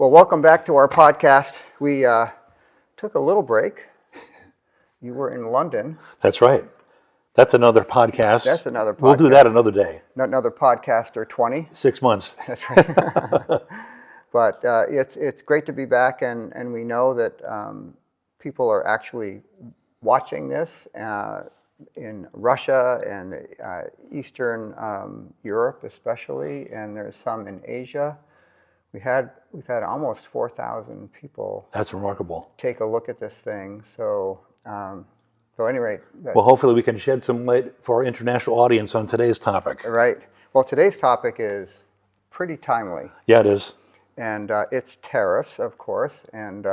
Well, welcome back to our podcast. We took a little break. You were in London. That's right. That's another podcast. That's another podcast. We'll do that another day. Another podcast or 20. 6 months. That's right. But it's great to be back, and we know that people are actually watching this in Russia and Eastern Europe especially, and there's some in Asia. We've had almost 4,000 people. That's remarkable. Take a look at this thing. So anyway. Well, hopefully we can shed some light for our international audience on today's topic. Right. Well, today's topic is pretty timely. Yeah, it is. And it's tariffs, of course. And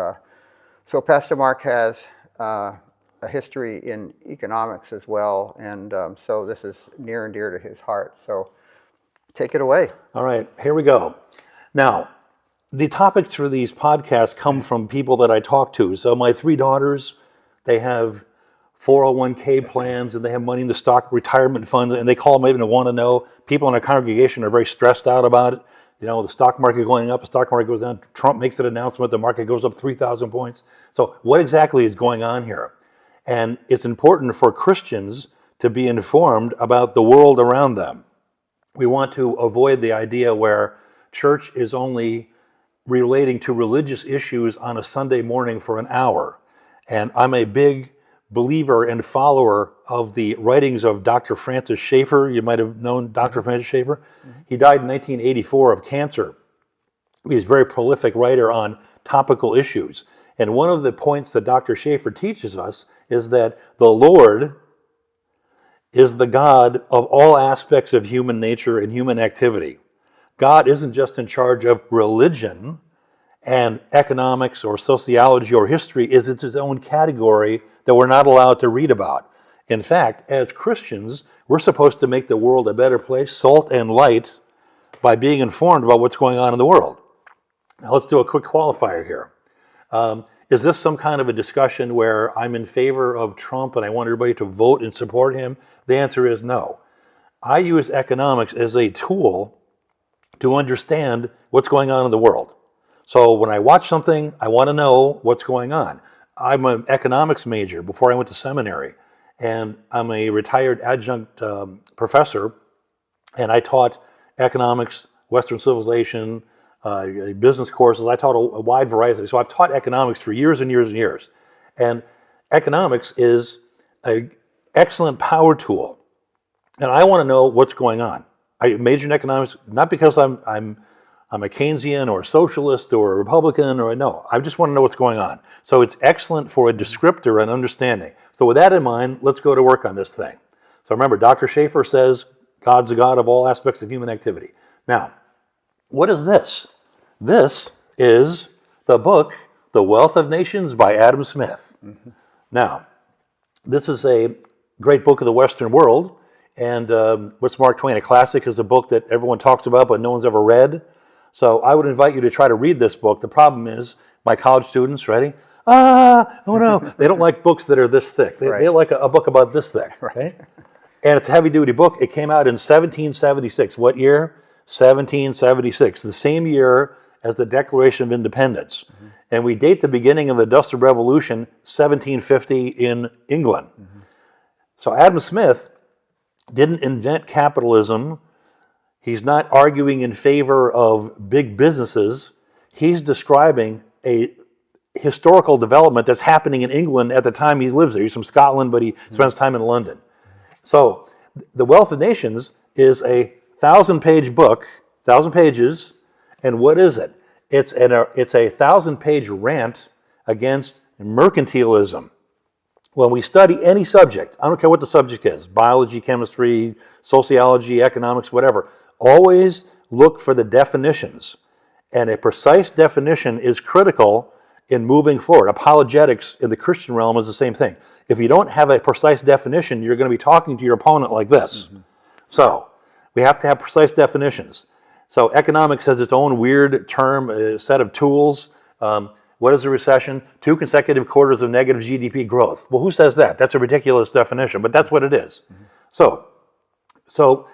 so Pastor Mark has a history in economics as well. And so this is near and dear to his heart. So take it away. All right, here we go. Now, the topics for these podcasts come from people that I talk to. So my 3 daughters, they have 401k plans and they have money in the stock retirement funds, and they call me and want to know. People in our congregation are very stressed out about it. You know, the stock market going up, the stock market goes down. Trump makes an announcement, the market goes up 3,000 points. So what exactly is going on here? And it's important for Christians to be informed about the world around them. We want to avoid the idea where church is only relating to religious issues on a Sunday morning for an hour. And I'm a big believer and follower of the writings of Dr. Francis Schaeffer. You might have known Dr. Francis Schaeffer. Mm-hmm. He died in 1984 of cancer. He's a very prolific writer on topical issues. And one of the points that Dr. Schaeffer teaches us is that the Lord is the God of all aspects of human nature and human activity. God isn't just in charge of religion and economics or sociology or history. It's its own category that we're not allowed to read about. In fact, as Christians, we're supposed to make the world a better place, salt and light, by being informed about what's going on in the world. Now let's do a quick qualifier here. Is this some kind of a discussion where I'm in favor of Trump and I want everybody to vote and support him? The answer is no. I use economics as a tool to understand what's going on in the world. So when I watch something, I want to know what's going on. I'm an economics major before I went to seminary, and I'm a retired adjunct professor, and I taught economics, Western civilization, business courses. I taught a wide variety. So I've taught economics for years and years and years. And economics is an excellent power tool. And I want to know what's going on. I majored in economics, not because I'm a Keynesian or a socialist or a Republican, or no. I just want to know what's going on. So it's excellent for a descriptor and understanding. So with that in mind, let's go to work on this thing. So remember, Dr. Schaeffer says God's the God of all aspects of human activity. Now, what is this? This is the book, The Wealth of Nations by Adam Smith. Mm-hmm. Now, this is a great book of the Western world. And what's Mark Twain? A classic is a book that everyone talks about, but no one's ever read. So I would invite you to try to read this book. The problem is, my college students, ready? Oh no, they don't like books that are this thick. They like a book about this thick, right? And it's a heavy-duty book. It came out in 1776. What year? 1776, the same year as the Declaration of Independence. Mm-hmm. And we date the beginning of the Industrial Revolution, 1750 in England. Mm-hmm. So Adam Smith didn't invent capitalism. He's not arguing in favor of big businesses. He's describing a historical development that's happening in England at the time he lives there. He's from Scotland, but he spends time in London. So The Wealth of Nations is a 1,000-page book, 1,000 pages, and what is it? It's a 1,000-page rant against mercantilism. When we study any subject, I don't care what the subject is, biology, chemistry, sociology, economics, whatever, always look for the definitions. And a precise definition is critical in moving forward. Apologetics in the Christian realm is the same thing. If you don't have a precise definition, you're going to be talking to your opponent like this. Mm-hmm. So we have to have precise definitions. So economics has its own weird term, a set of tools. What is a recession? 2 consecutive quarters of negative GDP growth. Well, who says that? That's a ridiculous definition, but that's what it is. Mm-hmm. So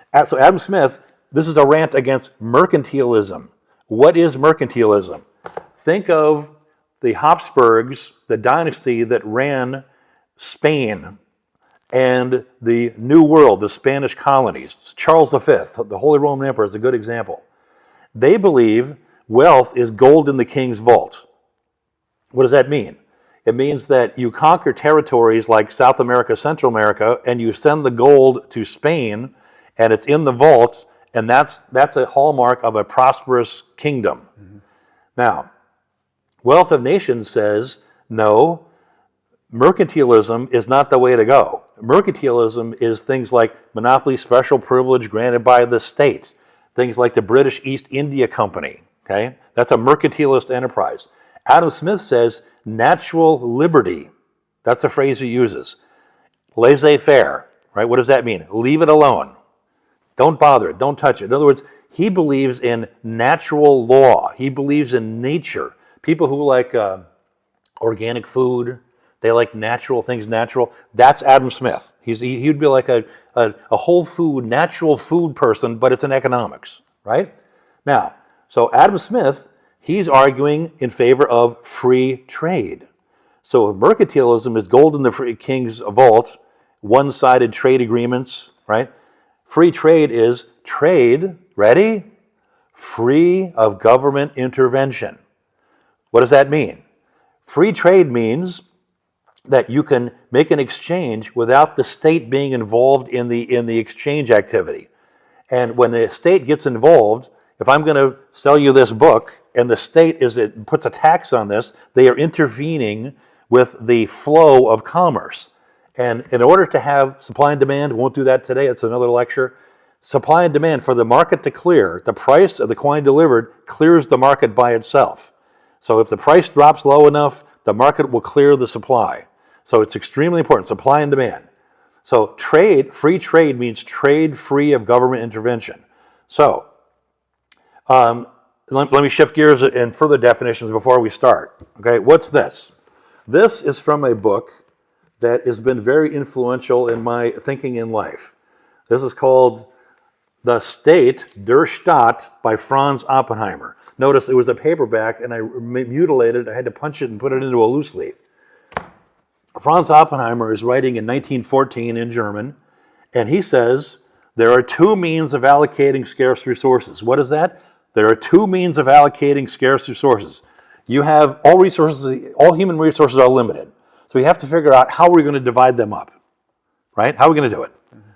Adam Smith, this is a rant against mercantilism. What is mercantilism? Think of the Habsburgs, the dynasty that ran Spain and the New World, the Spanish colonies. Charles V, the Holy Roman Emperor, is a good example. They believe wealth is gold in the king's vault. What does that mean? It means that you conquer territories like South America, Central America, and you send the gold to Spain, and it's in the vault, and that's a hallmark of a prosperous kingdom. Mm-hmm. Now, Wealth of Nations says, no, mercantilism is not the way to go. Mercantilism is things like monopoly special privilege granted by the state, things like the British East India Company, okay? That's a mercantilist enterprise. Adam Smith says natural liberty. That's the phrase he uses. Laissez-faire, right? What does that mean? Leave it alone. Don't bother it. Don't touch it. In other words, he believes in natural law. He believes in nature. People who like organic food, they like natural things, natural. That's Adam Smith. He'd be like a whole food, natural food person, but it's in economics, right? Now, so Adam Smith, he's arguing in favor of free trade. So mercantilism is gold in the free king's vault, one-sided trade agreements, right? Free trade is trade, ready? Free of government intervention. What does that mean? Free trade means that you can make an exchange without the state being involved in the exchange activity. And when the state gets involved, if I'm going to sell you this book and the state puts a tax on this, they are intervening with the flow of commerce. And in order to have supply and demand, we won't do that today, it's another lecture, supply and demand for the market to clear, the price of the coin delivered clears the market by itself. So if the price drops low enough, the market will clear the supply. So it's extremely important, supply and demand. So free trade means trade free of government intervention. So let me shift gears and further definitions before we start. Okay, what's this? This is from a book that has been very influential in my thinking in life. This is called The State, Der Staat by Franz Oppenheimer. Notice it was a paperback and I mutilated it. I had to punch it and put it into a loose leaf. Franz Oppenheimer is writing in 1914 in German, and he says, there are two means of allocating scarce resources. What is that? There are two means of allocating scarce resources. You have all human resources are limited. So we have to figure out how we're going to divide them up, right? How are we going to do it?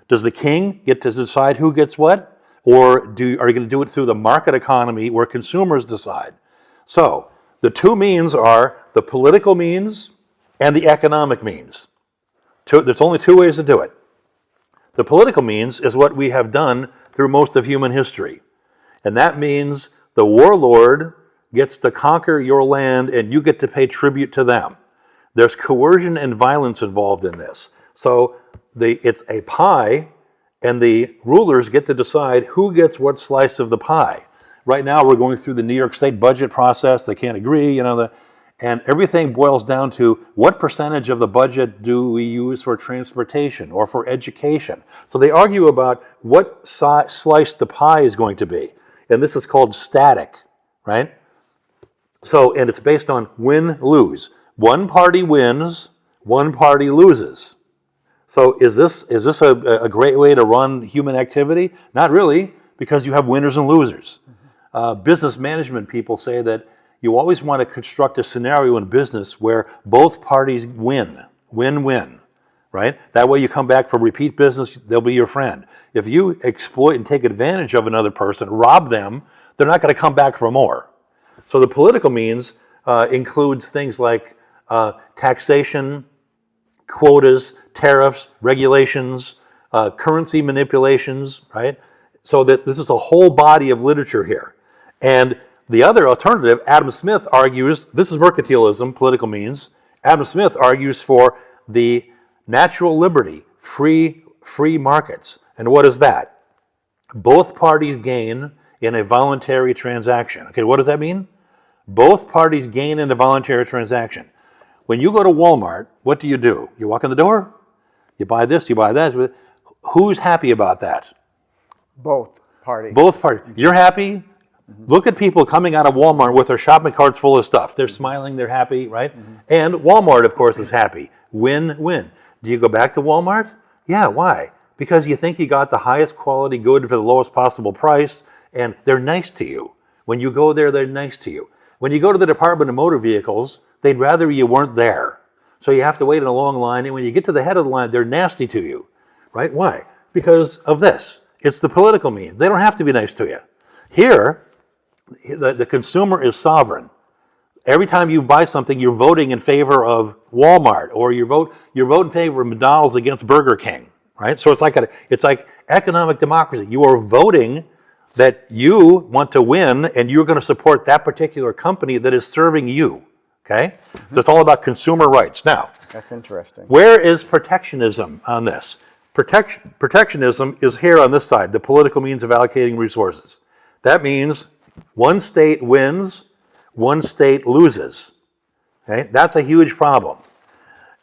Does the king get to decide who gets what? Or are you going to do it through the market economy where consumers decide? So the two means are the political means and the economic means. There's only two ways to do it. The political means is what we have done through most of human history. And that means the warlord gets to conquer your land and you get to pay tribute to them. There's coercion and violence involved in this. So it's a pie, and the rulers get to decide who gets what slice of the pie. Right now we're going through the New York State budget process. They can't agree, and everything boils down to what percentage of the budget do we use for transportation or for education. So they argue about what slice the pie is going to be. And this is called static, right? So, and it's based on win-lose. One party wins, one party loses. So is this a great way to run human activity? Not really, because you have winners and losers. Business management people say that you always want to construct a scenario in business where both parties win, win-win, right? That way you come back for repeat business, they'll be your friend. If you exploit and take advantage of another person, rob them, they're not going to come back for more. So the political means includes things like taxation, quotas, tariffs, regulations, currency manipulations, right? So that this is a whole body of literature here. And the other alternative, Adam Smith argues, this is mercantilism, political means. Adam Smith argues for the natural liberty, free markets. And what is that? Both parties gain in a voluntary transaction. Okay, what does that mean? Both parties gain in a voluntary transaction. When you go to Walmart, what do? You walk in the door, you buy this, you buy that. Who's happy about that? Both parties. Both parties. You're happy, Look at people coming out of Walmart with their shopping carts full of stuff. They're smiling, they're happy, right? And Walmart, of course, is happy. Win-win. Do you go back to Walmart? Yeah, why? Because you think you got the highest quality good for the lowest possible price, and they're nice to you. When you go there, they're nice to you. When you go to the Department of Motor Vehicles, they'd rather you weren't there. So you have to wait in a long line, and when you get to the head of the line, they're nasty to you, right? Why? Because of this. It's the political means. They don't have to be nice to you. Here, the consumer is sovereign. Every time you buy something, you're voting in favor of Walmart, or you vote in favor of McDonald's against Burger King, right? So it's like economic democracy. You are voting that you want to win, and you're going to support that particular company that is serving you. Okay, so it's all about consumer rights. Now, that's interesting. Where is protectionism on this? Protectionism is here on this side, the political means of allocating resources. That means one state wins, one state loses. Okay, that's a huge problem.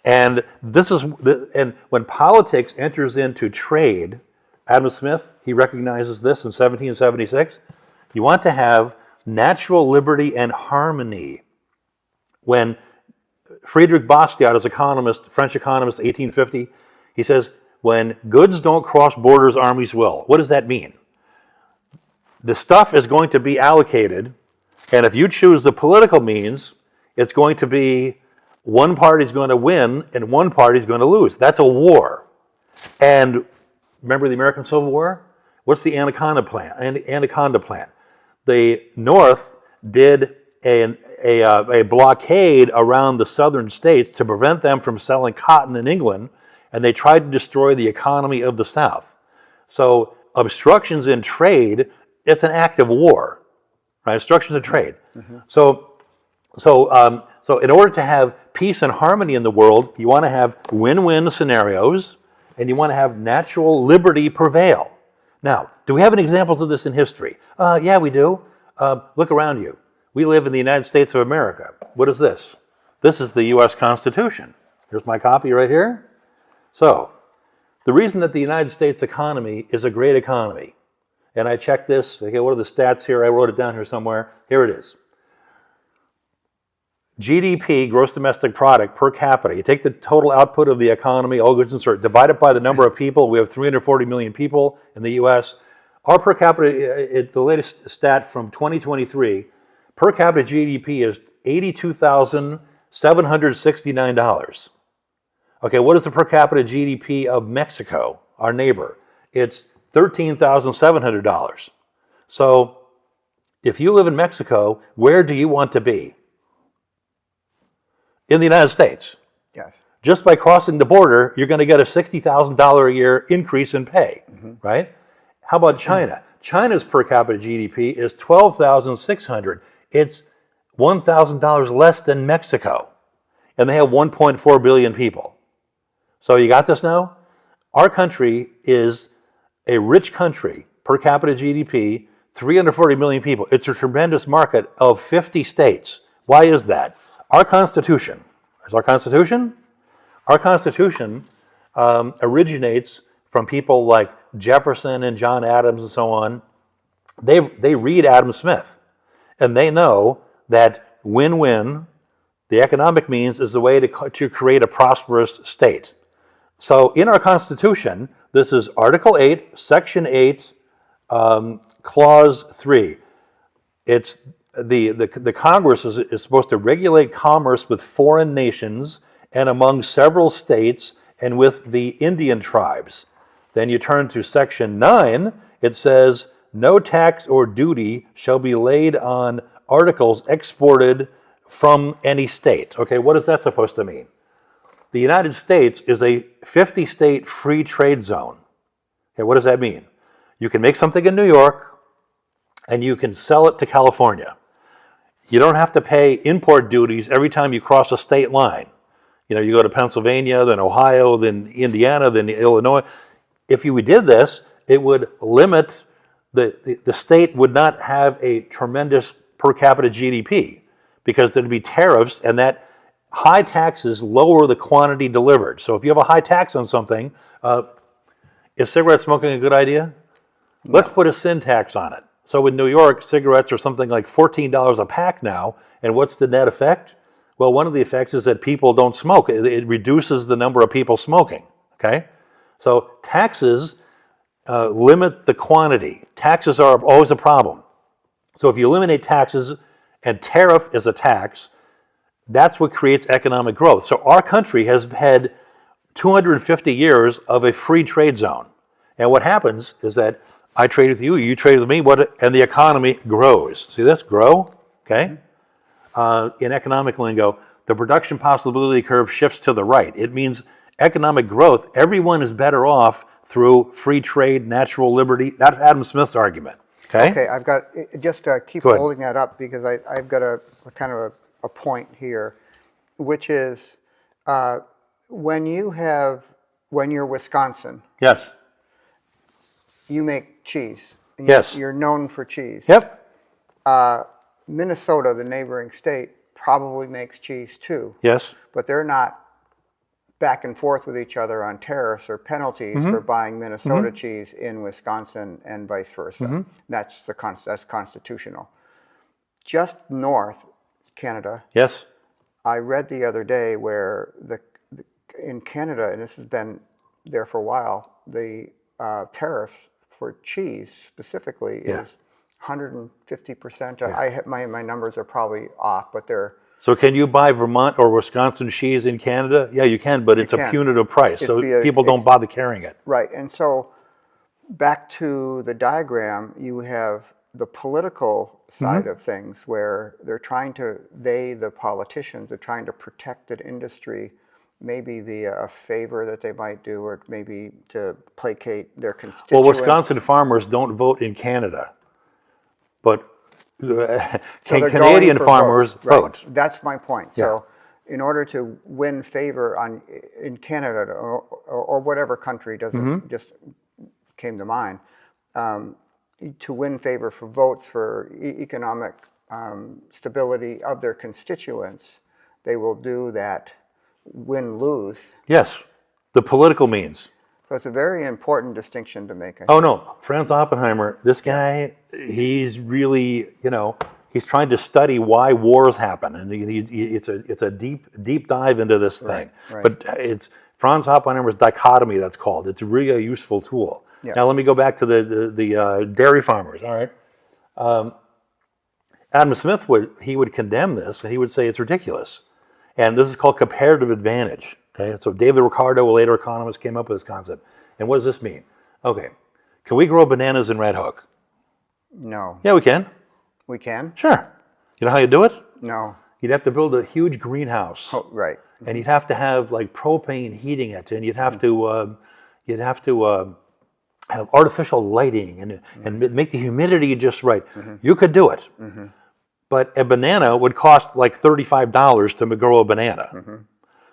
And when politics enters into trade, Adam Smith, he recognizes this in 1776. You want to have natural liberty and harmony. When Friedrich Bastiat is French economist, 1850, he says, when goods don't cross borders, armies will. What does that mean? The stuff is going to be allocated, and if you choose the political means, it's going to be one party's going to win and one party's going to lose. That's a war. And remember the American Civil War? What's the Anaconda Plan? The North did a blockade around the southern states to prevent them from selling cotton in England, and they tried to destroy the economy of the South. So obstructions in trade, it's an act of war, right? Obstructions in trade. So in order to have peace and harmony in the world, you want to have win-win scenarios, and you want to have natural liberty prevail. Now, do we have any examples of this in history? Yeah, we do. Look around you. We live in the United States of America. What is this? This is the U.S. Constitution. Here's my copy right here. So, the reason that the United States economy is a great economy, and I checked this, okay, what are the stats here? I wrote it down here somewhere. Here it is. GDP, gross domestic product, per capita. You take the total output of the economy, all goods and services, divide it by the number of people. We have 340 million people in the U.S. Our per capita, the latest stat from 2023, per capita GDP is $82,769. Okay, what is the per capita GDP of Mexico, our neighbor? It's $13,700. So if you live in Mexico, where do you want to be? In the United States. Yes. Just by crossing the border, you're going to get a $60,000 a year increase in pay, right? How about China? China's per capita GDP is $12,600. It's $1,000 less than Mexico, and they have 1.4 billion people. So you got this now? Our country is a rich country, per capita GDP, 340 million people. It's a tremendous market of 50 states. Why is that? Our Constitution, is our Constitution? Our Constitution originates from people like Jefferson and John Adams and so on. They read Adam Smith, and they know that win-win, the economic means, is the way to create a prosperous state. So in our Constitution, this is Article 8, Section 8, Clause 3. It's the Congress is supposed to regulate commerce with foreign nations and among several states and with the Indian tribes. Then you turn to Section 9, it says, no tax or duty shall be laid on articles exported from any state. Okay, what is that supposed to mean? The United States is a 50-state free trade zone. Okay, what does that mean? You can make something in New York and you can sell it to California. You don't have to pay import duties every time you cross a state line. You know, you go to Pennsylvania, then Ohio, then Indiana, then Illinois. If you did this, it would limit, the state would not have a tremendous per capita GDP because there'd be tariffs, and that high taxes lower the quantity delivered. So if you have a high tax on something, is cigarette smoking a good idea? No. Let's put a sin tax on it. So in New York, cigarettes are something like $14 a pack now. And what's the net effect? Well, one of the effects is that people don't smoke. It reduces the number of people smoking, okay? So taxes limit the quantity. Taxes are always a problem. So if you eliminate taxes, and tariff is a tax, that's what creates economic growth. So our country has had 250 years of a free trade zone. And what happens is that I trade with you, you trade with me, and the economy grows. See this? Grow, okay? In economic lingo, the production possibility curve shifts to the right. It means economic growth. Everyone is better off through free trade, natural liberty. That's Adam Smith's argument. Okay? Okay, I've got, just keep Go ahead. holding that up because I've got a kind of a point here, which is when you're Wisconsin, Yes. you make cheese. And Yes. You're known for cheese. Yep. Minnesota, the neighboring state, probably makes cheese too. Yes. But they're not back and forth with each other on tariffs or penalties for buying Minnesota cheese in Wisconsin and vice versa. That's constitutional. Just north, Canada, Yes. I read the other day where in Canada, and this has been there for a while, the tariff for cheese specifically is 150%. My numbers are probably off, but they're... So can you buy Vermont or Wisconsin cheese in Canada? Yeah, you can, but it's a punitive price, so people don't bother carrying it. Right, and so back to the diagram, you have the political side of things where they're trying to, the politicians, are trying to protect an industry maybe via a favor that they might do or maybe to placate their constituents. Well, Wisconsin farmers don't vote in Canada, but Canadian farmers vote. Right. That's my point. Yeah. So in order to win favor in Canada or whatever country doesn't just came to mind, to win favor for votes for economic stability of their constituents, they will do that win-lose. Yes, the political means. So it's a very important distinction to make. Oh no, Franz Oppenheimer, this guy, he's really, he's trying to study why wars happen, and it's a deep dive into this thing. Right. But it's Franz Oppenheimer's dichotomy, that's called. It's really a useful tool. Yeah. Now let me go back to the dairy farmers. All right, Adam Smith would condemn this, and he would say it's ridiculous, and this is called comparative advantage. Okay, so David Ricardo, a later economist, came up with this concept. And what does this mean? Okay, can we grow bananas in Red Hook? No. Yeah, we can. We can? Sure. You know how you do it? No. You'd have to build a huge greenhouse. Oh, right. And you'd have to have like propane heating it, and you'd have to have artificial lighting and make the humidity just right. You could do it. But a banana would cost like $35 to grow a banana.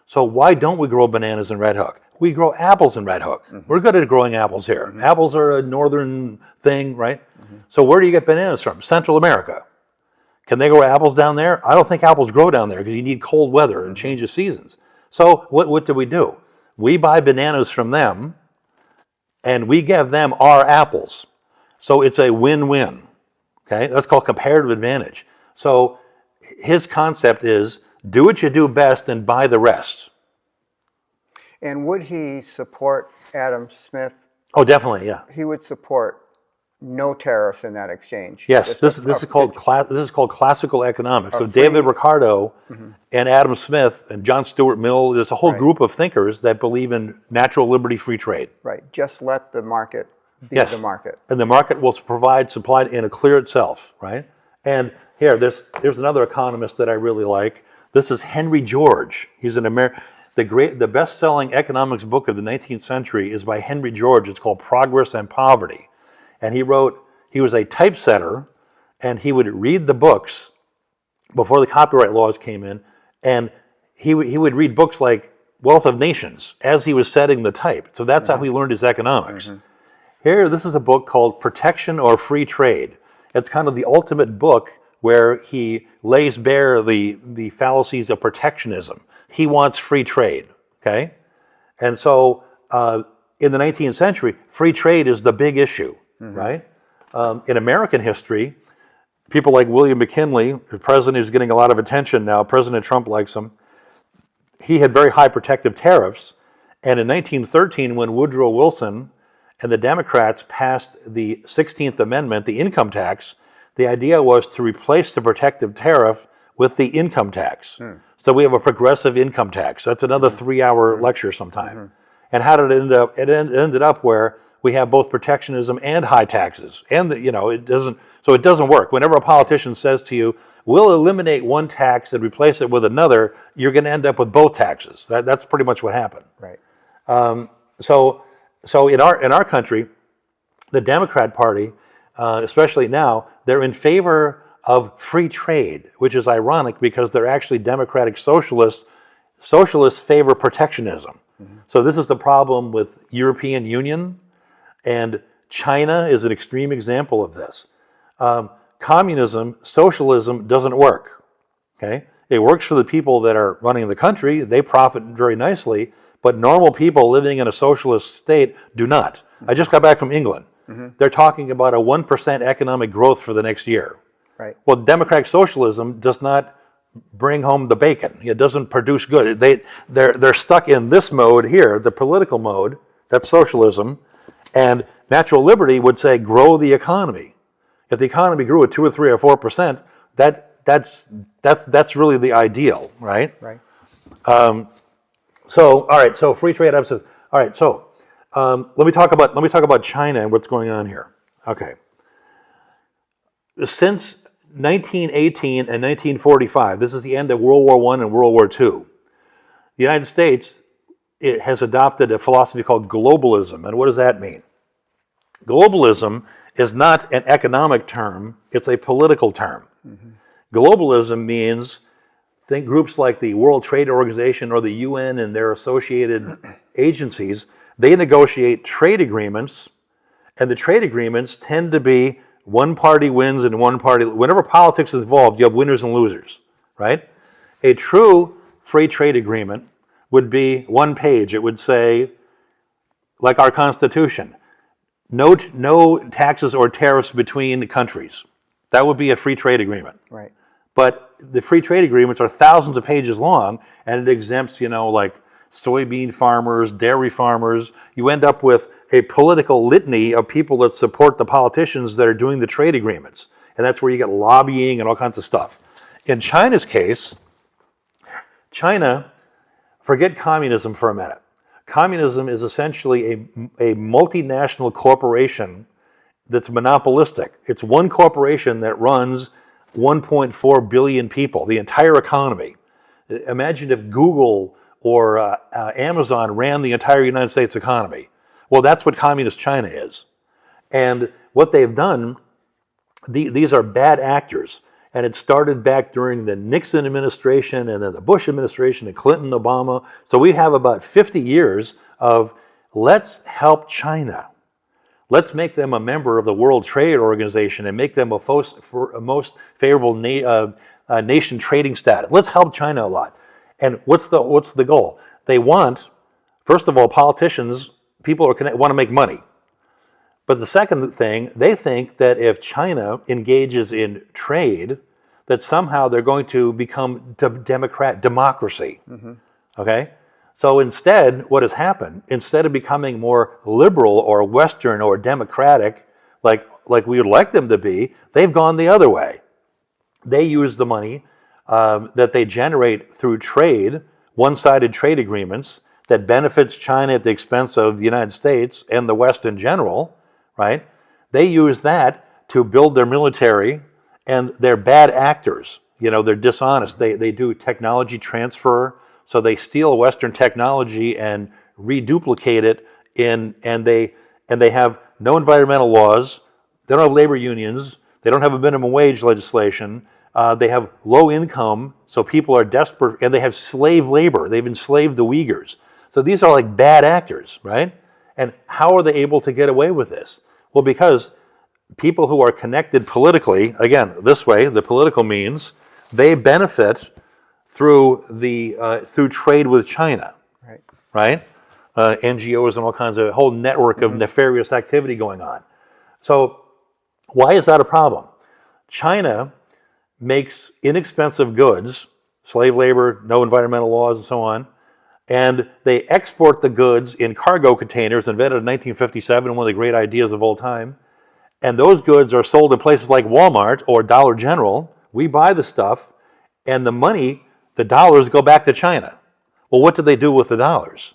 So why don't we grow bananas in Red Hook? We grow apples in Red Hook. We're good at growing apples here. Apples are a northern thing, right? So where do you get bananas from? Central America. Can they grow apples down there? I don't think apples grow down there because you need cold weather and change of seasons. So what do? We buy bananas from them and we give them our apples. So it's a win-win. Okay? That's called comparative advantage. So his concept is do what you do best and buy the rest. And would he support Adam Smith? Oh, definitely, yeah. He would support no tariffs in that exchange. Yes, this is called classical economics. So David Ricardo and Adam Smith and John Stuart Mill, there's a whole group of thinkers that believe in natural liberty, free trade. Right, just let the market be the market. And the market will provide supply and clear itself, right? And here, there's another economist that I really like. This is Henry George. He's an American. The best-selling economics book of the 19th century is by Henry George. It's called Progress and Poverty. And he was a typesetter, and he would read the books before the copyright laws came in, and he would read books like Wealth of Nations as he was setting the type. So that's how he learned his economics. Here, this is a book called Protection or Free Trade. It's kind of the ultimate book where he lays bare the fallacies of protectionism. He wants free trade, okay? And so in the 19th century, free trade is the big issue, right? In American history, people like William McKinley, the president who's getting a lot of attention now, President Trump likes him, he had very high protective tariffs. And in 1913, when Woodrow Wilson and the Democrats passed the 16th Amendment, the income tax, the idea was to replace the protective tariff with the income tax. So we have a progressive income tax. That's another 3-hour lecture sometime. And how did it end up? It ended up where we have both protectionism and high taxes. And it doesn't work. Whenever a politician says to you, we'll eliminate one tax and replace it with another, you're going to end up with both taxes. That's pretty much what happened. Right. So in our country, the Democrat Party, especially now, they're in favor of free trade, which is ironic because they're actually democratic socialists. Socialists favor protectionism. So this is the problem with European Union, and China is an extreme example of this. Communism, socialism doesn't work. Okay, it works for the people that are running the country; they profit very nicely. But normal people living in a socialist state do not. I just got back from England. They're talking about a 1% economic growth for the next year. Right. Well, democratic socialism does not bring home the bacon. It doesn't produce good. They're stuck in this mode here, the political mode. That's socialism, and natural liberty would say grow the economy. If the economy grew at 2 or 3 or 4%, that's really the ideal, right? Right. So, all right. So, free trade emphasis. All right. So, let me talk about China and what's going on here. Okay. Since 1918 and 1945, this is the end of World War I and World War II. The United States has adopted a philosophy called globalism. And what does that mean? Globalism is not an economic term; it's a political term. Globalism means, think groups like the World Trade Organization or the UN and their associated agencies, they negotiate trade agreements, and the trade agreements tend to be one party wins and one party, whenever politics is involved, you have winners and losers, right? A true free trade agreement would be one page. It would say, like our Constitution, no taxes or tariffs between countries. That would be a free trade agreement. Right. But the free trade agreements are thousands of pages long, and it exempts, like soybean farmers, dairy farmers. You end up with a political litany of people that support the politicians that are doing the trade agreements. And that's where you get lobbying and all kinds of stuff. In China's case, China, forget communism for a minute. Communism is essentially a multinational corporation that's monopolistic. It's one corporation that runs 1.4 billion people, the entire economy. Imagine if Google or Amazon ran the entire United States economy. Well, that's what communist China is. And what they've done, these are bad actors. And it started back during the Nixon administration and then the Bush administration, the Clinton, Obama. So we have about 50 years of let's help China. Let's make them a member of the World Trade Organization and make them a most favorable nation trading status. Let's help China a lot. And what's the goal? They want, first of all, politicians, people want to make money. But the second thing, they think that if China engages in trade, that somehow they're going to become democracy. Okay? So instead, what has happened, instead of becoming more liberal or Western or democratic, like we would like them to be, they've gone the other way. They use the money that they generate through trade, one-sided trade agreements that benefits China at the expense of the United States and the West in general, right? They use that to build their military, and they're bad actors. They're dishonest. They do technology transfer. So they steal Western technology and reduplicate it and they have no environmental laws. They don't have labor unions. They don't have a minimum wage legislation. They have low income, so people are desperate, and they have slave labor. They've enslaved the Uyghurs. So these are like bad actors, right? And how are they able to get away with this? Well, because people who are connected politically, again, this way, the political means, they benefit through trade with China, right? NGOs and all kinds of a whole network of nefarious activity going on. So Why is that a problem? China makes inexpensive goods, slave labor, no environmental laws, and so on, and they export the goods in cargo containers invented in 1957, one of the great ideas of all time. And those goods are sold in places like Walmart or Dollar General. We buy the stuff, and the money, the dollars, go back to China. Well, what do they do with the dollars,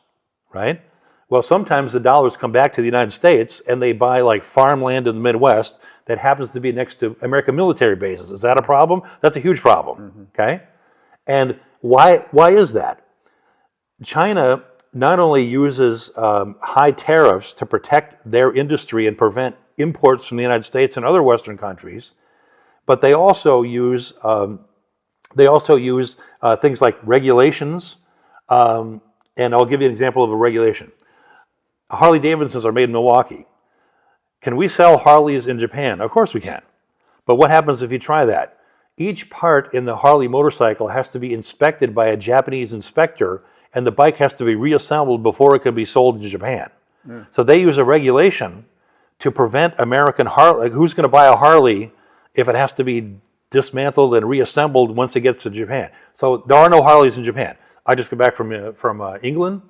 right? Well, sometimes the dollars come back to the United States, and they buy like farmland in the Midwest that happens to be next to American military bases. Is that a problem? That's a huge problem, okay? And why is that? China not only uses high tariffs to protect their industry and prevent imports from the United States and other Western countries, but they also use things like regulations. And I'll give you an example of a regulation. Harley Davidsons are made in Milwaukee. Can we sell Harleys in Japan? Of course we can. But what happens if you try that? Each part in the Harley motorcycle has to be inspected by a Japanese inspector, and the bike has to be reassembled before it can be sold in Japan. So they use a regulation to prevent American Harley. Who's going to buy a Harley if it has to be dismantled and reassembled once it gets to Japan? So there are no Harleys in Japan. I just got back from England.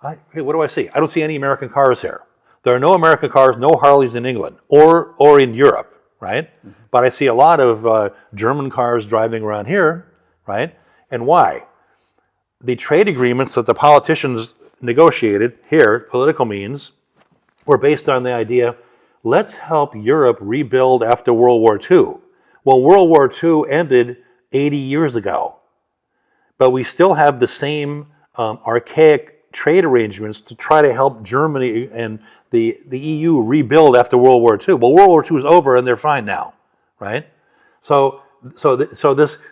Hey, what do I see? I don't see any American cars here. There are no American cars, no Harleys in England or in Europe, right? But I see a lot of German cars driving around here, right? And why? The trade agreements that the politicians negotiated here, political means, were based on the idea, let's help Europe rebuild after World War II. Well, World War II ended 80 years ago, but we still have the same archaic trade arrangements to try to help Germany and the EU rebuild after World War II. Well, World War II is over and they're fine now, right? So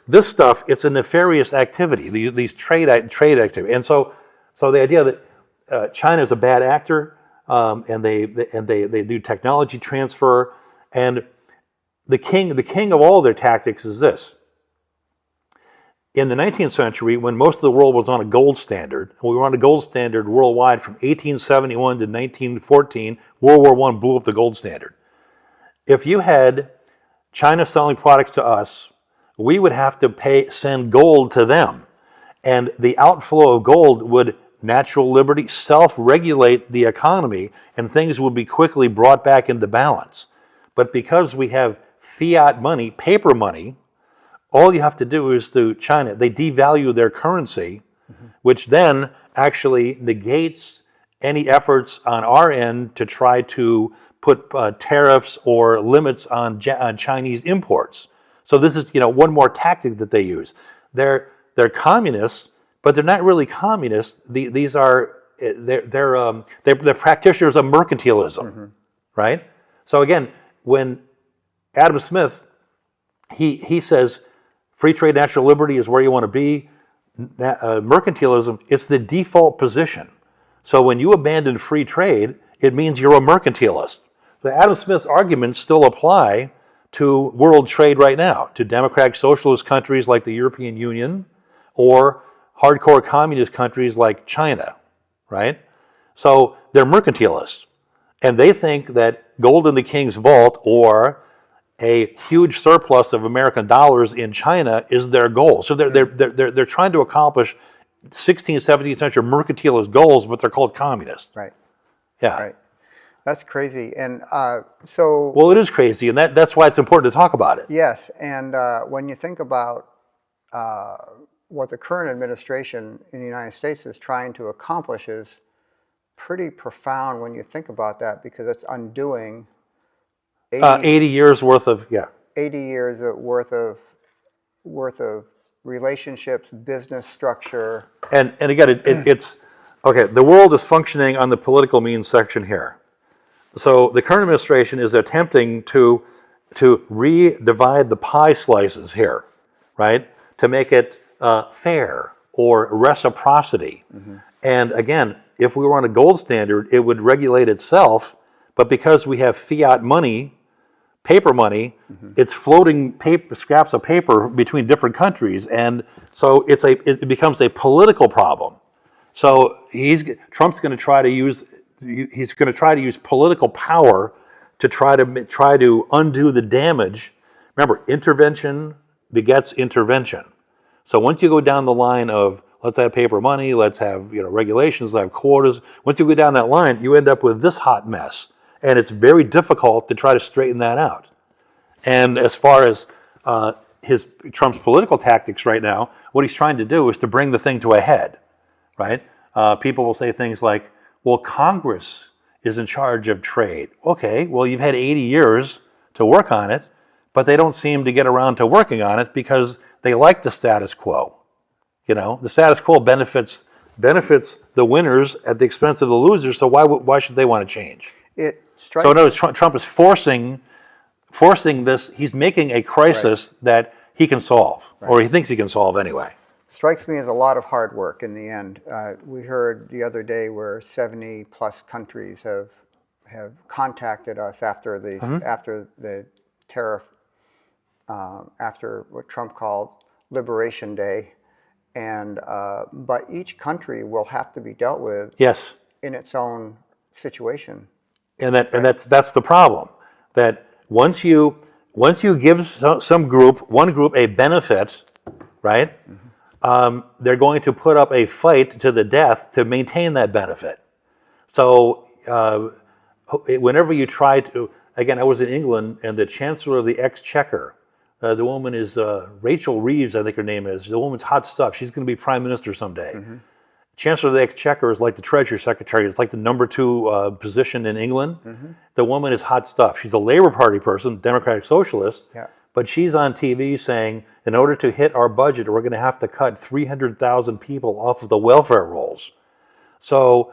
this stuff, it's a nefarious activity, these trade activity. And so the idea that China is a bad actor, and they do technology transfer, and the king of all their tactics is this. In the 19th century, when most of the world was on a gold standard, and we were on a gold standard worldwide from 1871 to 1914, World War I blew up the gold standard. If you had China selling products to us, we would have to send gold to them. And the outflow of gold would natural liberty, self-regulate the economy, and things would be quickly brought back into balance. But because we have fiat money, paper money, all you have to do is to China, they devalue their currency, which then actually negates any efforts on our end to try to put tariffs or limits on Chinese imports. So this is, one more tactic that they use. They're communists, but they're not really communists. These are they're practitioners of mercantilism, right? So again, when Adam Smith he says free trade, natural liberty is where you want to be. Mercantilism, it's the default position. So when you abandon free trade, it means you're a mercantilist. The Adam Smith's arguments still apply to world trade right now, to democratic socialist countries like the European Union or hardcore communist countries like China, right? So they're mercantilists. And they think that gold in the king's vault or a huge surplus of American dollars in China is their goal. So they're trying to accomplish 16th, 17th century mercantilist goals, but they're called communist. Right. Yeah. Right. That's crazy. And so... Well, it is crazy, and that's why it's important to talk about it. Yes, and when you think about what the current administration in the United States is trying to accomplish is pretty profound when you think about that, because it's undoing 80 years worth of, 80 years worth of relationships, business structure. And again, it's, okay, the world is functioning on the political means section here. So the current administration is attempting to re-divide the pie slices here, right? To make it fair or reciprocity. And again, if we were on a gold standard, it would regulate itself, but because we have fiat money, paper money, it's floating scraps of paper between different countries, and so it becomes a political problem. So Trump's going to try to use political power to try to undo the damage. Remember, intervention begets intervention. So once you go down the line of let's have paper money, let's have regulations, let's have quotas. Once you go down that line, you end up with this hot mess, and it's very difficult to try to straighten that out. And as far as Trump's political tactics right now, what he's trying to do is to bring the thing to a head, right? People will say things like, "Well, Congress is in charge of trade." Okay, well, you've had 80 years to work on it, but they don't seem to get around to working on it because they like the status quo. The status quo benefits the winners at the expense of the losers. So why should they want to change? So in other words, Trump is forcing this. He's making a crisis that he can solve, or he thinks he can solve anyway. Strikes me as a lot of hard work in the end. We heard the other day where 70 plus countries have contacted us after the tariff, after what Trump called Liberation Day, but each country will have to be dealt with in its own situation. And that's the problem. That once you give one group a benefit, right? They're going to put up a fight to the death to maintain that benefit. So whenever you try to, again, I was in England, and the Chancellor of the Exchequer, the woman is Rachel Reeves, I think her name is. The woman's hot stuff. She's going to be Prime Minister someday. Chancellor of the Exchequer is like the Treasury Secretary. It's like the number 2 position in England. The woman is hot stuff. She's a Labour Party person, Democratic Socialist. Yeah. But she's on TV saying, in order to hit our budget, we're going to have to cut 300,000 people off of the welfare rolls. So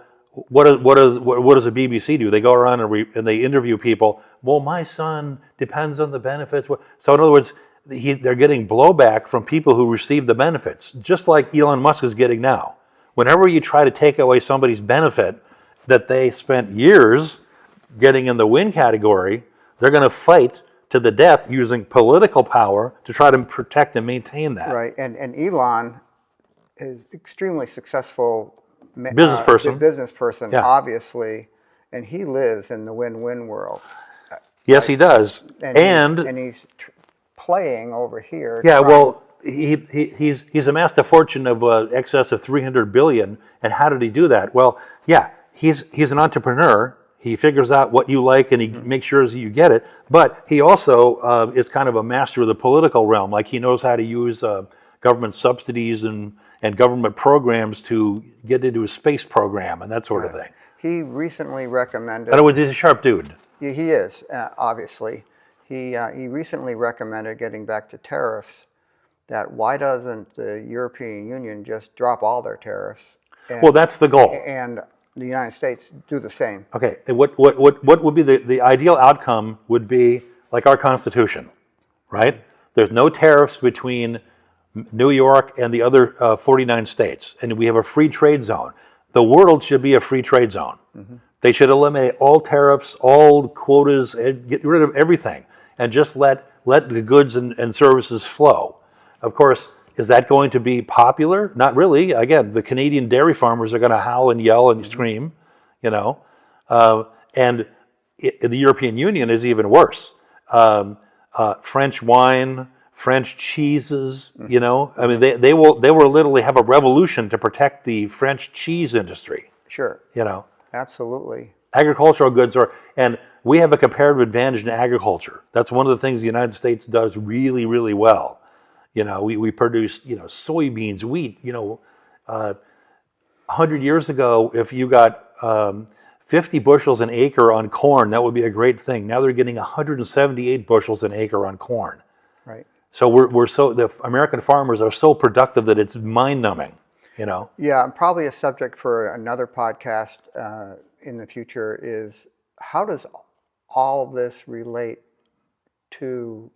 what does the BBC do? They go around and they interview people. Well, my son depends on the benefits. So in other words, they're getting blowback from people who receive the benefits, just like Elon Musk is getting now. Whenever you try to take away somebody's benefit that they spent years getting in the win category, they're going to fight to the death using political power to try to protect and maintain that. Right, and Elon is extremely successful business person, obviously, and he lives in the win-win world. Yes, he does, and he's playing over here. Yeah, well, he's amassed a fortune of excess of $300 billion, and how did he do that? Well, yeah, he's an entrepreneur. He figures out what you like, and he makes sure that you get it. But he also is kind of a master of the political realm. Like, he knows how to use government subsidies and government programs to get into a space program and that sort of thing. He recently recommended... In other words, he's a sharp dude. He is, obviously. He recently recommended, getting back to tariffs, that why doesn't the European Union just drop all their tariffs? Well, that's the goal. And the United States do the same. Okay, what would be the ideal outcome would be like our Constitution, right? There's no tariffs between New York and the other 49 states, and we have a free trade zone. The world should be a free trade zone. They should eliminate all tariffs, all quotas, and get rid of everything, and just let the goods and services flow. Of course, is that going to be popular? Not really. Again, the Canadian dairy farmers are going to howl and yell and scream, and the European Union is even worse. French wine, French cheeses, I mean, they will literally have a revolution to protect the French cheese industry. Sure. Absolutely. Agricultural goods and we have a comparative advantage in agriculture. That's one of the things the United States does really, really well. We produce, soybeans, wheat. 100 years ago, if you got 50 bushels an acre on corn, that would be a great thing. Now they're getting 178 bushels an acre on corn. Right. So the American farmers are so productive that it's mind-numbing. Yeah, probably a subject for another podcast in the future is, how does all this relate to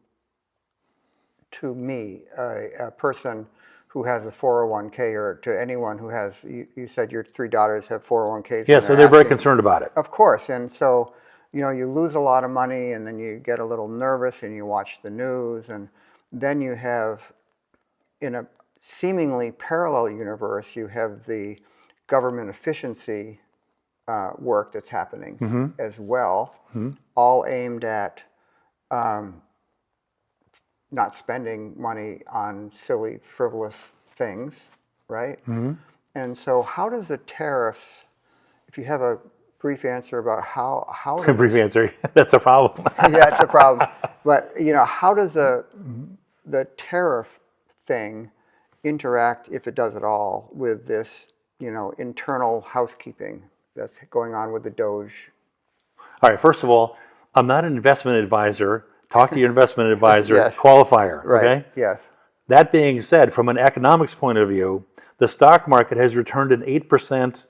me, a person who has a 401k, or to anyone who has, you said your 3 daughters have 401ks. Yeah, so they're very concerned about it. Of course, and so, you lose a lot of money, and then you get a little nervous, and you watch the news, and then you have, in a seemingly parallel universe, you have the government efficiency work that's happening as well, all aimed at not spending money on silly, frivolous things, right? And so how does the tariffs, if you have a brief answer about how does Brief answer. That's a problem. yeah, it's a problem. But how does the tariff thing interact, if it does at all, with this internal housekeeping that's going on with the Doge? All right. First of all, I'm not an investment advisor. Talk to your investment advisor. Yes. Qualifier. Right. Okay. Yes. That being said, from an economics point of view, the stock market has returned an 8%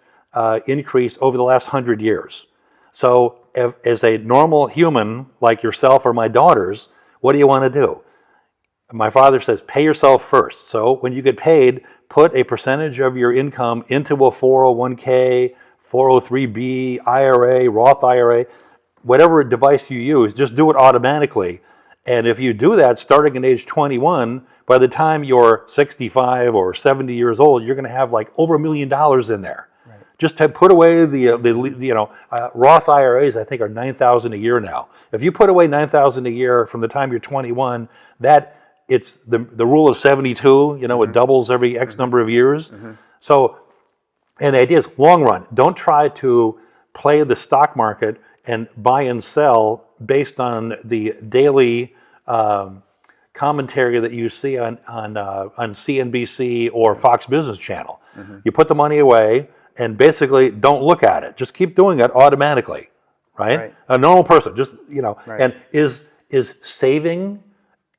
increase over the last 100 years. So as a normal human like yourself or my daughters, what do you want to do? My father says, pay yourself first. So when you get paid, put a percentage of your income into a 401k, 403b, IRA, Roth IRA, whatever device you use, just do it automatically. And if you do that starting at age 21, by the time you're 65 or 70 years old, you're going to have like over $1 million in there. Right. Just to put away the Roth IRAs, I think are $9,000 a year now. If you put away $9,000 a year from the time you're 21, it's the rule of 72. It doubles every X number of years. So, and the idea is long run. Don't try to play the stock market and buy and sell based on the daily commentary that you see on CNBC or Fox Business Channel. You put the money away and basically don't look at it. Just keep doing it automatically, right? A normal person, just Right. And is saving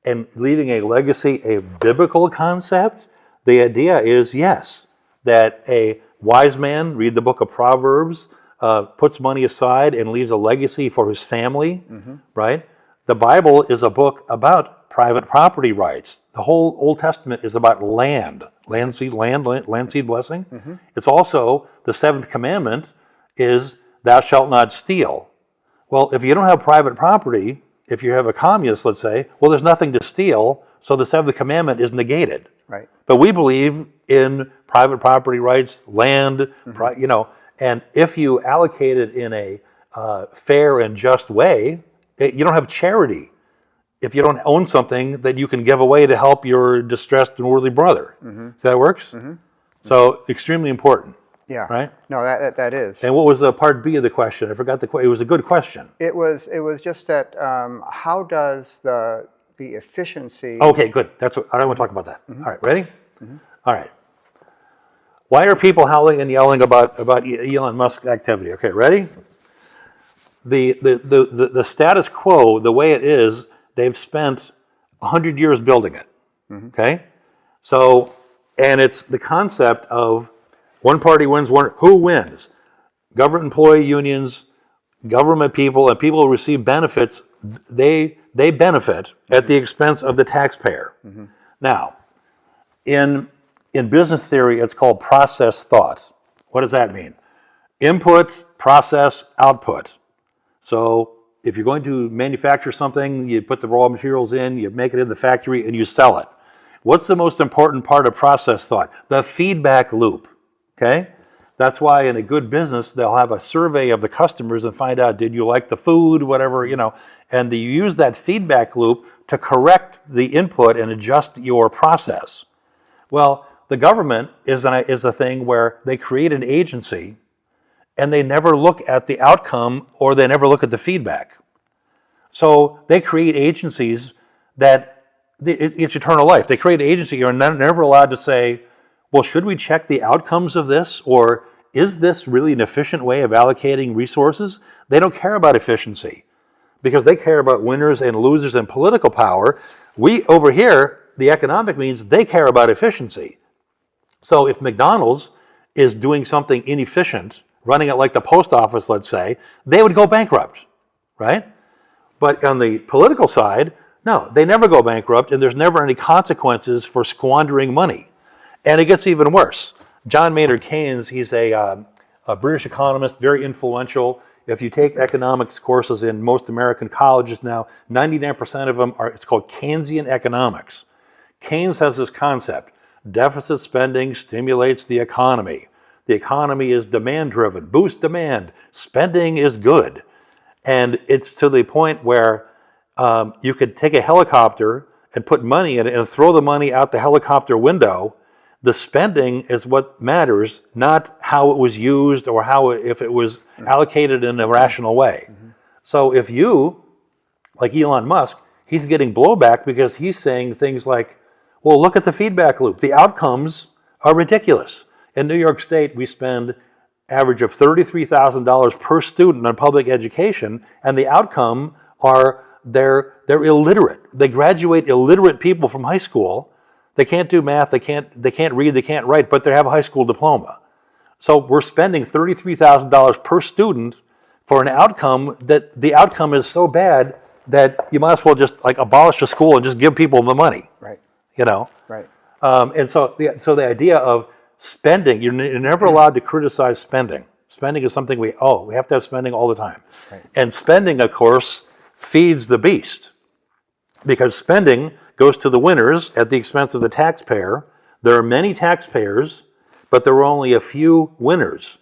and leaving a legacy a biblical concept? The idea is yes, that a wise man, read the book of Proverbs, puts money aside and leaves a legacy for his family, right? The Bible is a book about private property rights. The whole Old Testament is about land seed blessing. It's also, the seventh commandment is thou shalt not steal. Well, if you don't have private property, if you have a communist, let's say, well, there's nothing to steal, so the seventh commandment is negated. Right. But we believe in private property rights, land, and if you allocate it in a fair and just way, you don't have charity if you don't own something that you can give away to help your distressed and worthy brother. So that works? So extremely important. Yeah. Right? No, that is. And what was the part B of the question? I forgot it was a good question. It was just that how does the efficiency... Okay, good. That's what I don't want to talk about that. All right, ready? All right. Why are people howling and yelling about Elon Musk activity? Okay, ready? The status quo, the way it is, they've spent 100 years building it. Okay? So, and it's the concept of one party wins, who wins? Government employee unions, government people, and people who receive benefits, they benefit at the expense of the taxpayer. Now, in business theory, it's called process thought. What does that mean? Input, process, output. So if you're going to manufacture something, you put the raw materials in, you make it in the factory, and you sell it. What's the most important part of process thought? The feedback loop, okay? That's why in a good business, they'll have a survey of the customers and find out, did you like the food, whatever, and you use that feedback loop to correct the input and adjust your process. Well, the government is a thing where they create an agency and they never look at the outcome or they never look at the feedback. So they create agencies that, it's eternal life. They create an agency, you're never allowed to say, well, should we check the outcomes of this? Or is this really an efficient way of allocating resources? They don't care about efficiency because they care about winners and losers and political power. We, over here, the economic means they care about efficiency. So if McDonald's is doing something inefficient, running it like the post office, let's say, they would go bankrupt, right? But on the political side, no, they never go bankrupt and there's never any consequences for squandering money. And it gets even worse. John Maynard Keynes, he's a British economist, very influential. If you take economics courses in most American colleges now, 99% of them it's called Keynesian economics. Keynes has this concept, deficit spending stimulates the economy. The economy is demand-driven. Boost demand. Spending is good. And it's to the point where you could take a helicopter and put money in it and throw the money out the helicopter window. The spending is what matters, not how it was used or if it was allocated in a rational way. So if you, like Elon Musk, he's getting blowback because he's saying things like, well, look at the feedback loop. The outcomes are ridiculous. In New York State, we spend average of $33,000 per student on public education, and the outcome are they're illiterate. They graduate illiterate people from high school. They can't do math, they can't read, they can't write, but they have a high school diploma. So we're spending $33,000 per student for an outcome that the outcome is so bad that you might as well just like abolish the school and just give people the money. Right. You know? Right. And so the idea of spending, you're never allowed to criticize spending. Spending is something we have to have spending all the time. Right. And spending, of course, feeds the beast. Because spending goes to the winners at the expense of the taxpayer. There are many taxpayers, but there are only a few winners.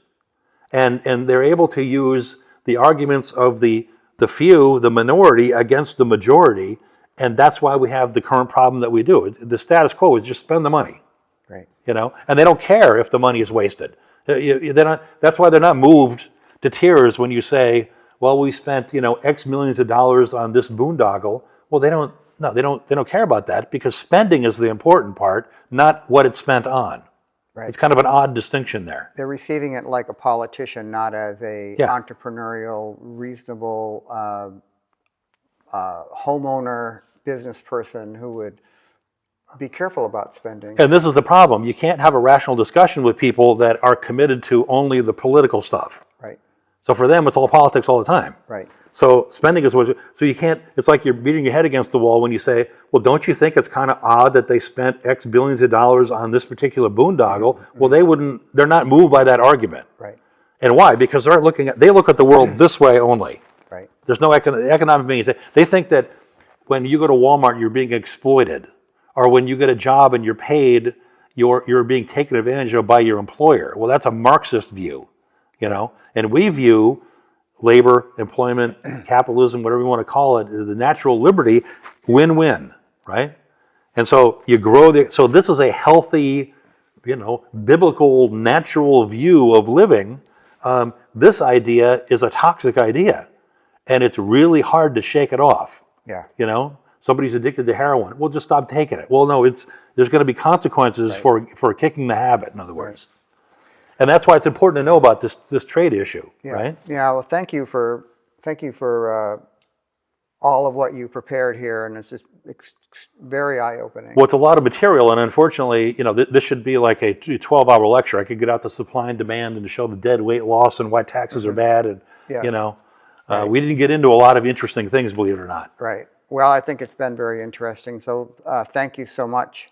And they're able to use the arguments of the few, the minority, against the majority, and that's why we have the current problem that we do. The status quo is just spend the money. Right. You know, and they don't care if the money is wasted. That's why they're not moved to tears when you say, well, we spent, X millions of dollars on this boondoggle. Well, they don't care about that because spending is the important part, not what it's spent on. Right. It's kind of an odd distinction there. They're receiving it like a politician, not as a entrepreneurial, reasonable homeowner, business person who would be careful about spending. And this is the problem. You can't have a rational discussion with people that are committed to only the political stuff. Right. So for them, it's all politics all the time. Right. So spending is what, so you can't, it's like you're beating your head against the wall when you say, well, don't you think it's kind of odd that they spent X billions of dollars on this particular boondoggle? Mm-hmm. Well, they're not moved by that argument. Right. And why? Because they look at the world this way only. Right. There's no economic means. They think that when you go to Walmart, you're being exploited. Or when you get a job and you're paid, you're being taken advantage of by your employer. Well, that's a Marxist view, And we view labor, employment, capitalism, whatever you want to call it, the natural liberty, win-win, right? And so you grow so this is a healthy, biblical, natural view of living. This idea is a toxic idea, and it's really hard to shake it off. Yeah. Somebody's addicted to heroin. Well, just stop taking it. Well, no, there's going to be consequences for kicking the habit, in other words. Right. And that's why it's important to know about this trade issue, right? Yeah. Well, thank you for all of what you prepared here, and it's just very eye-opening. Well, it's a lot of material, and unfortunately, this should be like a 12-hour lecture. I could get out the supply and demand and show the dead weight loss and why taxes are bad, and right. We didn't get into a lot of interesting things, believe it or not. Right. Well, I think it's been very interesting. So, thank you so much.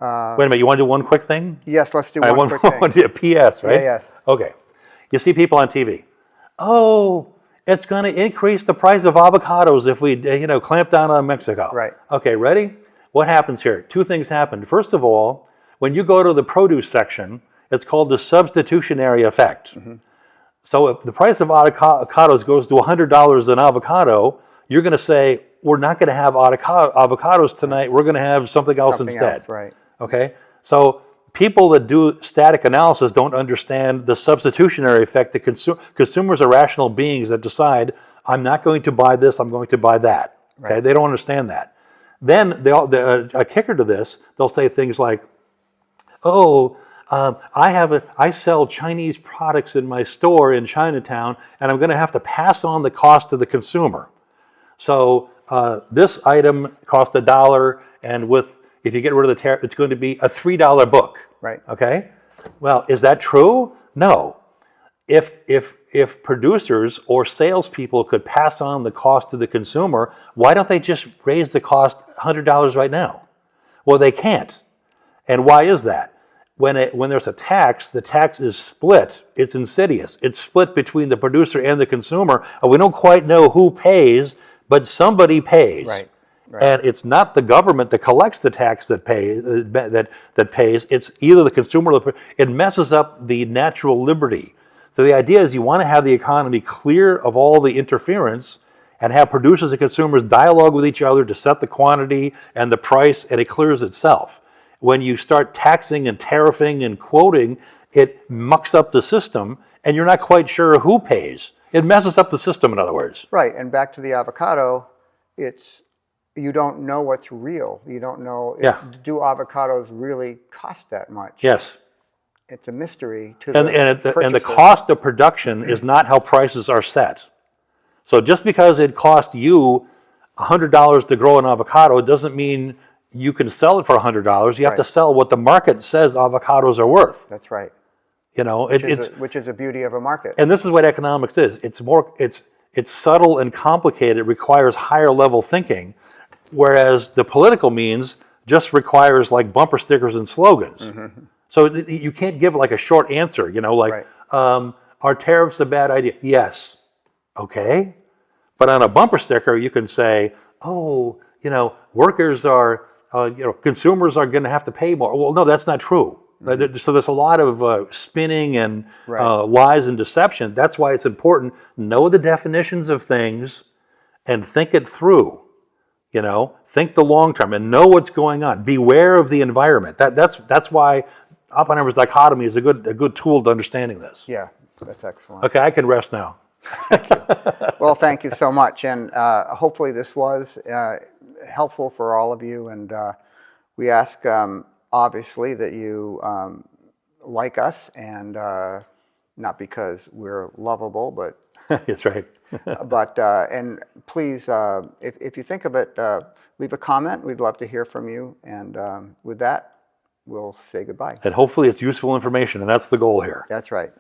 Wait a minute, you want to do one quick thing? Yes, let's do one quick thing. Want to do a PS, right? Yeah, yes. Okay. You see people on TV. Oh, it's going to increase the price of avocados if we, clamp down on Mexico. Right. Okay, ready? What happens here? Two things happen. First of all, when you go to the produce section, it's called the substitutionary effect. Mm-hmm. So if the price of avocados goes to $100 an avocado, you're going to say, we're not going to have avocados tonight. We're going to have something else instead. Right. Okay? So people that do static analysis don't understand the substitutionary effect that consumers are rational beings that decide, I'm not going to buy this, I'm going to buy that. Okay? Right. They don't understand that. Then a kicker to this, they'll say things like, I sell Chinese products in my store in Chinatown, and I'm going to have to pass on the cost to the consumer. So this item cost $1, and if you get rid of the tariff, it's going to be a $3 book. Right. Okay. Well, is that true? No. If producers or salespeople could pass on the cost to the consumer, why don't they just raise the cost $100 right now? Well, they can't. And why is that? When there's a tax, the tax is split. It's insidious. It's split between the producer and the consumer, and we don't quite know who pays, but somebody pays. Right. And it's not the government that collects the tax that pays. It's either the consumer. It messes up the natural liberty. So the idea is you want to have the economy clear of all the interference and have producers and consumers dialogue with each other to set the quantity and the price, and it clears itself. When you start taxing and tariffing and quoting, it mucks up the system, and you're not quite sure who pays. It messes up the system, in other words. Right, and back to the avocado, you don't know what's real. You don't know, do avocados really cost that much? Yes. It's a mystery to and the cost of production is not how prices are set. So just because it cost you $100 to grow an avocado doesn't mean you can sell it for $100. You have to sell what the market says avocados are worth. That's right. You know, which is a beauty of a market. And this is what economics is. It's subtle and complicated. It requires higher level thinking, whereas the political means just requires like bumper stickers and slogans. So you can't give like a short answer. You know, like are tariffs a bad idea? Yes. Okay. But on a bumper sticker, you can say, oh, you know, workers are, consumers are going to have to pay more. Well, no, that's not true. So there's a lot of spinning and lies and deception. That's why it's important. Know the definitions of things and think it through. You know, think the long term and know what's going on. Beware of the environment. That's why Oppenheimer's dichotomy is a good tool to understanding this. Yeah, that's excellent. Okay, I can rest now. Thank you. Well, thank you so much, and hopefully this was helpful for all of you. And we ask, obviously, that you like us, and not because we're lovable, but that's right. but and please, if you think of it, leave a comment. We'd love to hear from you. And with that, we'll say goodbye. And hopefully it's useful information, and that's the goal here. That's right.